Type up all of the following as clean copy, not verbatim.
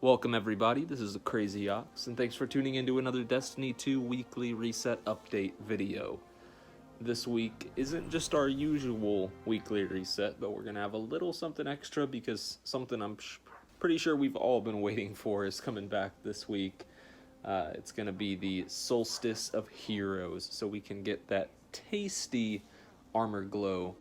Welcome everybody, this is the Crazy Ox, and thanks for tuning into another Destiny 2 weekly reset update video. This week isn't just our usual weekly reset, but we're going to have a little something extra because something I'm pretty sure we've all been waiting for is coming back this week. It's going to be the Solstice of Heroes, so we can get that tasty armor glow.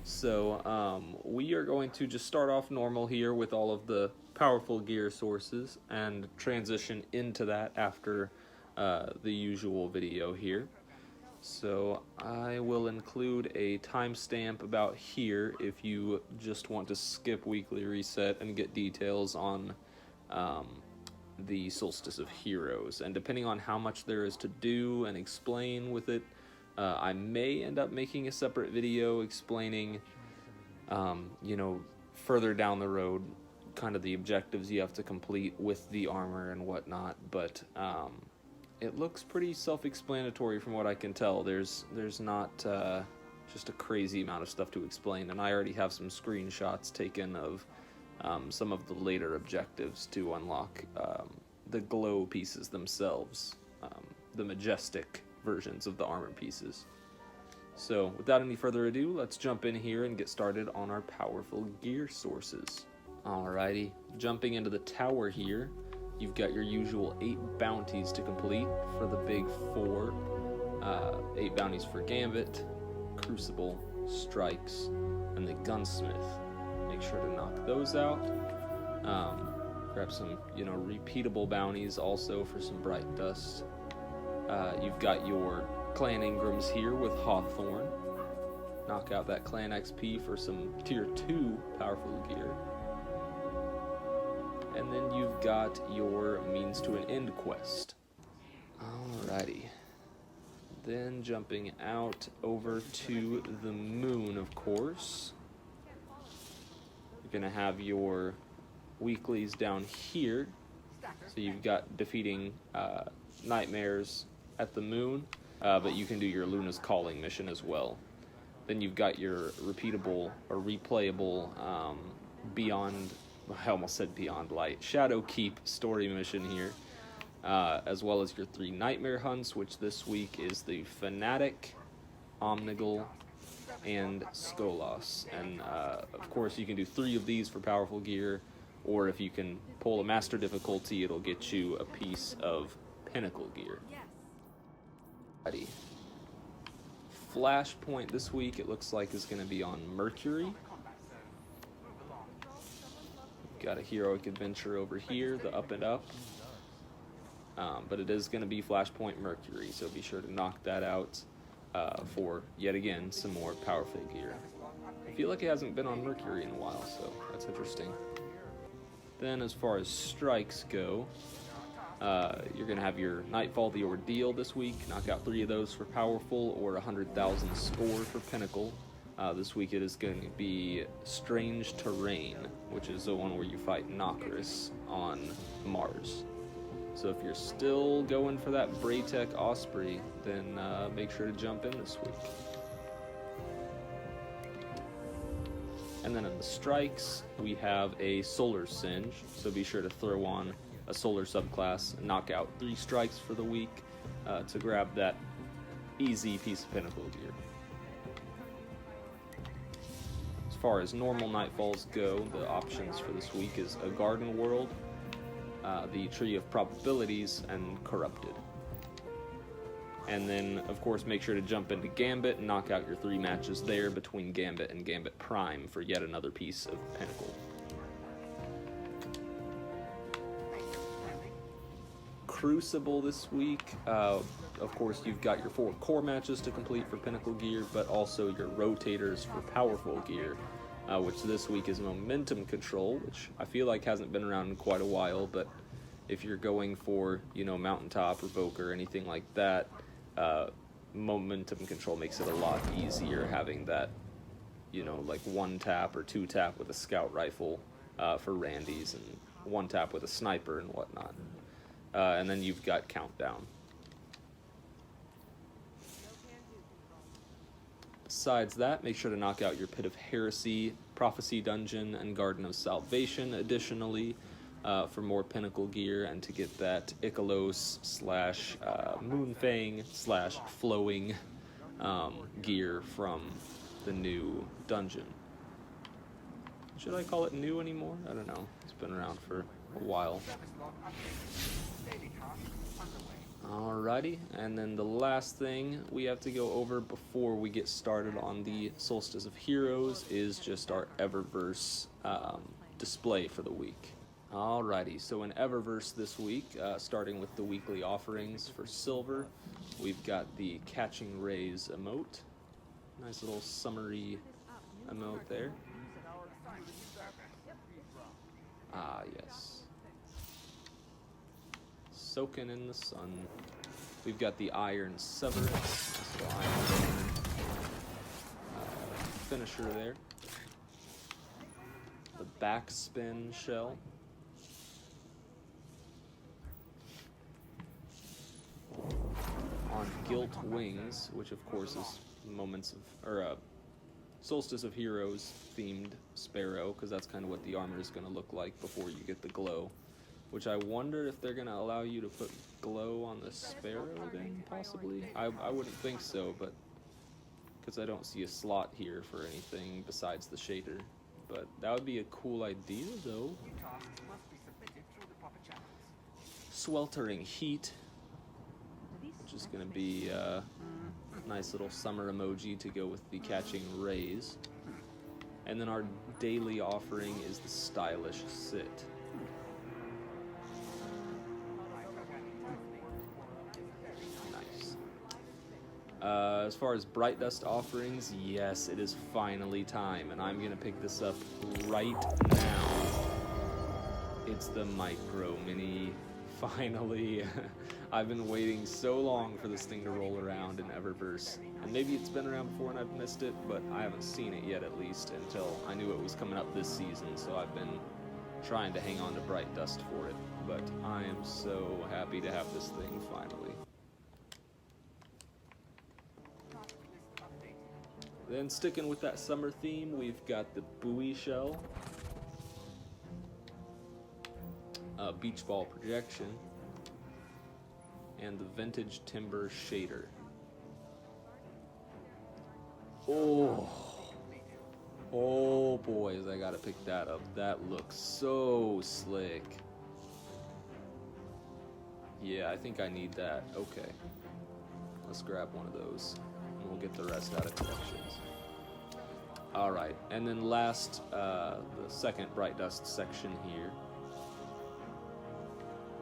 So we are going to just start off normal here with all of the powerful gear sources and transition into that after the usual video here. So I will include a timestamp about here if you just want to skip weekly reset and get details on the Solstice of Heroes. And depending on how much there is to do and explain with it, I may end up making a separate video explaining, further down the road, kind of the objectives you have to complete with the armor and whatnot, but it looks pretty self-explanatory from what I can tell. There's not just a crazy amount of stuff to explain, and I already have some screenshots taken of some of the later objectives to unlock the glow pieces themselves, the Majestic versions of the armor pieces. So without any further ado, let's jump in here and get started on our powerful gear sources. Alrighty, jumping into the tower here, you've got your usual 8 bounties to complete for the big 4. 8 bounties for Gambit, Crucible, Strikes, and the Gunsmith. Make sure to knock those out. Grab some, repeatable bounties also for some Bright Dust. You've got your Clan Ingrams here with Hawthorne. Knock out that Clan XP for some Tier 2 powerful gear. And then you've got your Means to an End quest. Alrighty. Then jumping out over to the moon, of course. You're going to have your weeklies down here. So you've got defeating nightmares at the moon, but you can do your Luna's Calling mission as well. Then you've got your repeatable or replayable I almost said Beyond Light, Shadow Keep story mission here, as well as your 3 Nightmare hunts, which this week is the Fanatic, Omnigul, and Skolas. And of course you can do 3 of these for powerful gear, or if you can pull a master difficulty, it'll get you a piece of pinnacle gear. Alrighty. Flashpoint this week, it looks like, is going to be on Mercury. Got a heroic adventure over here, the Up and Up. But it is going to be Flashpoint Mercury, so be sure to knock that out for, yet again, some more powerful gear. I feel like it hasn't been on Mercury in a while, so that's interesting. Then as far as strikes go, you're going to have your Nightfall, the Ordeal this week. Knock out 3 of those for powerful, or 100,000 score for pinnacle. This week it is going to be Strange Terrain, which is the one where you fight Nokris on Mars. So if you're still going for that Braytech Osprey, then make sure to jump in this week. And then in the strikes, we have a Solar Singe, so be sure to throw on a Solar subclass and knock out 3 strikes for the week to grab that easy piece of pinnacle gear. As far as normal Nightfalls go, the options for this week is a Garden World, the Tree of Probabilities, and Corrupted. And then, of course, make sure to jump into Gambit and knock out your 3 matches there between Gambit and Gambit Prime for yet another piece of pinnacle. Crucible this week, of course, you've got your 4 core matches to complete for pinnacle gear, but also your rotators for powerful gear, which this week is Momentum Control, which I feel like hasn't been around in quite a while, but if you're going for, Mountaintop, Revoker, or anything like that, Momentum Control makes it a lot easier having that, like 1 tap or 2 tap with a scout rifle for Randy's, and 1 tap with a sniper and whatnot. And then you've got Countdown. Besides that, make sure to knock out your Pit of Heresy, Prophecy Dungeon, and Garden of Salvation. Additionally, for more pinnacle gear and to get that Icalos slash Moonfang slash flowing gear from the new dungeon. Should I call it new anymore? I don't know. It's been around for a while. Alrighty, and then the last thing we have to go over before we get started on the Solstice of Heroes is just our Eververse display for the week. Alrighty, so in Eververse this week, starting with the weekly offerings for silver, we've got the Catching Rays emote. Nice little summery emote there. Ah, yes. Soaking in the sun. We've got the Iron Severance. Nice little iron finisher there. The Backspin Shell. On Gilt Wings, which of course is Solstice of Heroes themed Sparrow, because that's kind of what the armor is going to look like before you get the glow. Which I wonder if they're going to allow you to put glow on the Sparrow then, possibly? I wouldn't think so, but because I don't see a slot here for anything besides the shader. But that would be a cool idea, though. Sweltering Heat, which is going to be a nice little summer emoji to go with the Catching Rays. And then our daily offering is the Stylish Sit. Nice. As far as Bright Dust offerings, yes, it is finally time, and I'm going to pick this up right now. It's the Micro Mini. Finally. I've been waiting so long for this thing to roll around in Eververse. And maybe it's been around before and I've missed it, but I haven't seen it yet, at least, until I knew it was coming up this season, so I've been trying to hang on to Bright Dust for it. But I am so happy to have this thing finally. Then sticking with that summer theme, we've got the Buoy Shell. Beach Ball Projection, and the Vintage Timber Shader. Oh boys, I gotta pick that up. That looks so slick. Yeah, I think I need that. Okay, let's grab one of those, and we'll get the rest out of collections. Alright, and then last, the second Bright Dust section here.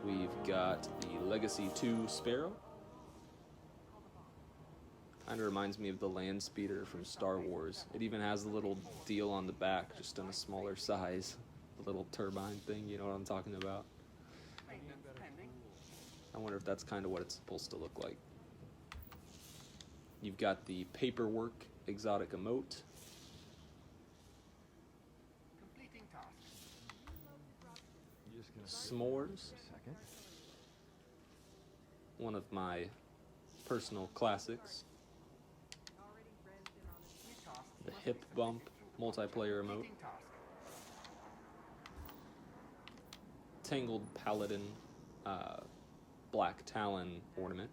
We've got the Legacy 2 Sparrow. Kind of reminds me of the Land Speeder from Star Wars. It even has the little deal on the back, just in a smaller size. The little turbine thing, you know what I'm talking about? I wonder if that's kind of what it's supposed to look like. You've got the Paperwork Exotic Emote. S'mores. One of my personal classics. The Hip Bump multiplayer emote. Tangled Paladin Black Talon ornament.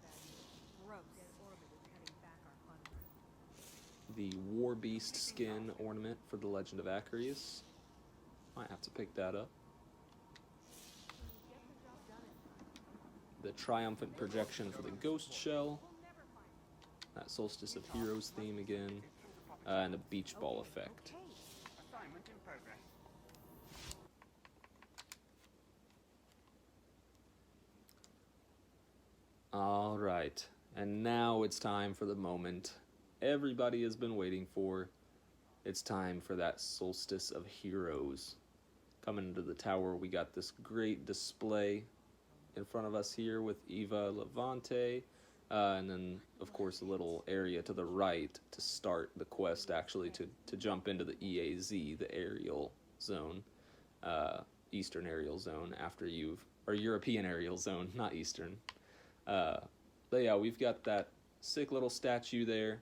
The War Beast skin ornament for the Legend of Acarius. Might have to pick that up. The Triumphant Projection for the Ghost Shell. That Solstice of Heroes theme again. And the Beach Ball effect. Alright, and now it's time for the moment everybody has been waiting for. It's time for that Solstice of Heroes. Coming into the tower, we got this great display in front of us here with Eva Levante, and then of course a little area to the right to start the quest, actually to jump into the EAZ, the aerial zone, Eastern aerial zone, after or European aerial zone, not Eastern. But yeah, we've got that sick little statue there,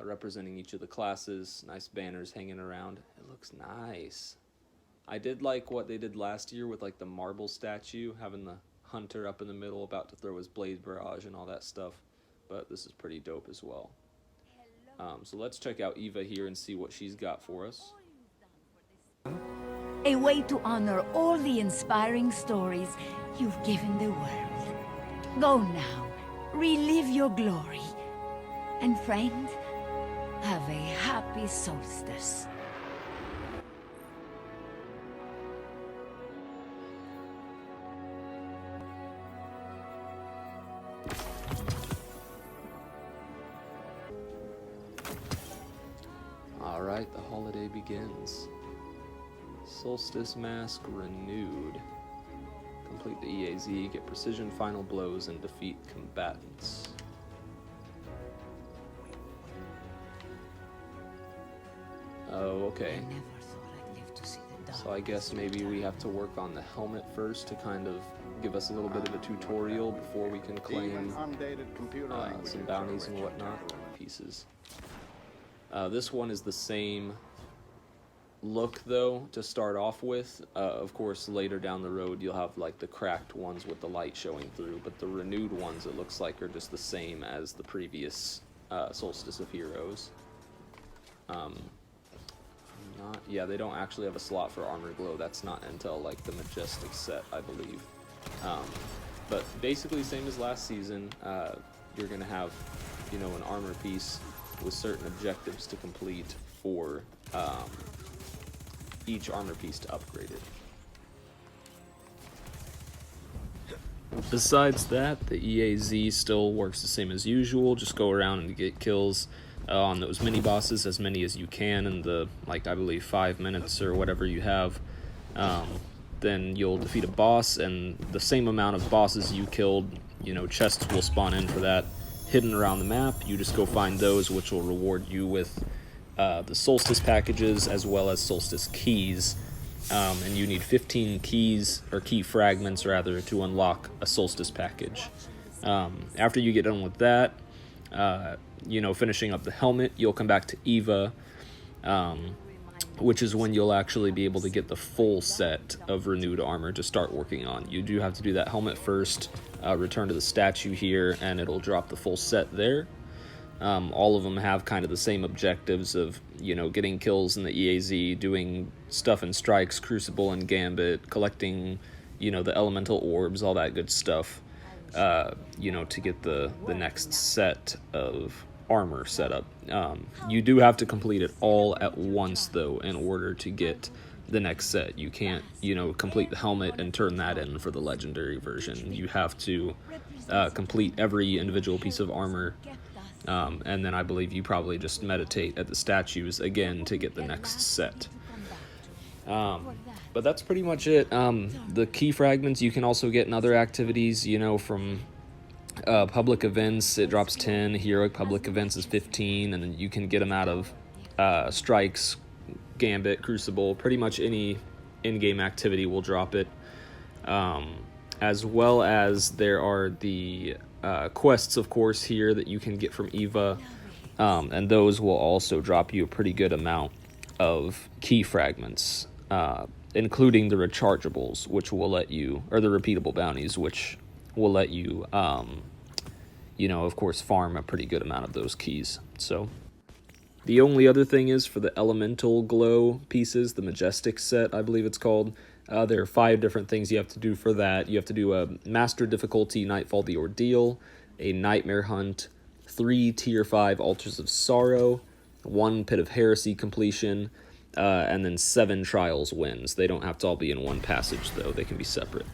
representing each of the classes. Nice banners hanging around. It looks nice. I did like what they did last year with like the marble statue, having the hunter up in the middle about to throw his blade barrage and all that stuff, but this is pretty dope as well. So let's check out Eva here and see what she's got for us. A way to honor all the inspiring stories you've given the world. Go now, relive your glory, and friend, have a happy solstice. Alright, the holiday begins. Solstice Mask renewed. Complete the EAZ, get precision final blows, and defeat combatants. Oh, okay. So I guess maybe we have to work on the helmet first to kind of give us a little bit of a tutorial before we can claim some bounties and whatnot. Pieces. This one is the same look though to start off with. Of course later down the road you'll have like the cracked ones with the light showing through, but the renewed ones it looks like are just the same as the previous Solstice of Heroes. Yeah, they don't actually have a slot for armor glow. That's not until like the Majestic set, I believe. But basically same as last season. You're gonna have, you know, an armor piece with certain objectives to complete for each armor piece to upgrade it. Besides that, the EAZ still works the same as usual. Just go around and get kills on those mini bosses, as many as you can in the, like, I believe 5 minutes or whatever you have. Then you'll defeat a boss, and the same amount of bosses you killed, you know, chests will spawn in for that, hidden around the map. You just go find those, which will reward you with the Solstice packages as well as Solstice keys. And you need 15 keys, or key fragments rather, to unlock a Solstice package. After you get done with that, you know, finishing up the helmet, you'll come back to Eva, which is when you'll actually be able to get the full set of renewed armor to start working on. You do have to do that helmet first, return to the statue here, and it'll drop the full set there. All of them have kind of the same objectives of, you know, getting kills in the EAZ, doing stuff in Strikes, Crucible, and Gambit, collecting, you know, the elemental orbs, all that good stuff, you know, to get the next set of armor set up. You do have to complete it all at once, though, in order to get the next set. You can't, you know, complete the helmet and turn that in for the legendary version. You have to complete every individual piece of armor. And then I believe you probably just meditate at the statues again to get the next set. But that's pretty much it. The key fragments you can also get in other activities, you know, from public events. It drops 10, heroic public events is 15, and then you can get them out of Strikes, Gambit, Crucible. Pretty much any in-game activity will drop it. As well as there are the quests, of course, here that you can get from Eva, and those will also drop you a pretty good amount of key fragments, including the rechargeables, which will let you, or the repeatable bounties, which will let you, you know, of course, farm a pretty good amount of those keys. So the only other thing is for the elemental glow pieces, the Majestic set, I believe it's called. There are 5 different things you have to do for that. You have to do a Master Difficulty Nightfall the Ordeal, a Nightmare Hunt, 3 Tier 5 Altars of Sorrow, 1 Pit of Heresy completion, and then 7 Trials wins. They don't have to all be in one passage, though. They can be separate.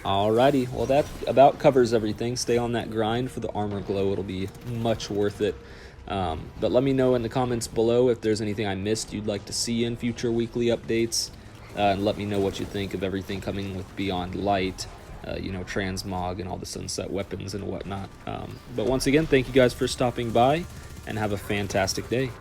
Alrighty, well that about covers everything. Stay on that grind for the armor glow. It'll be much worth it. But let me know in the comments below if there's anything I missed you'd like to see in future weekly updates. And let me know what you think of everything coming with Beyond Light, you know, Transmog and all the Sunset weapons and whatnot. But once again, thank you guys for stopping by, and have a fantastic day.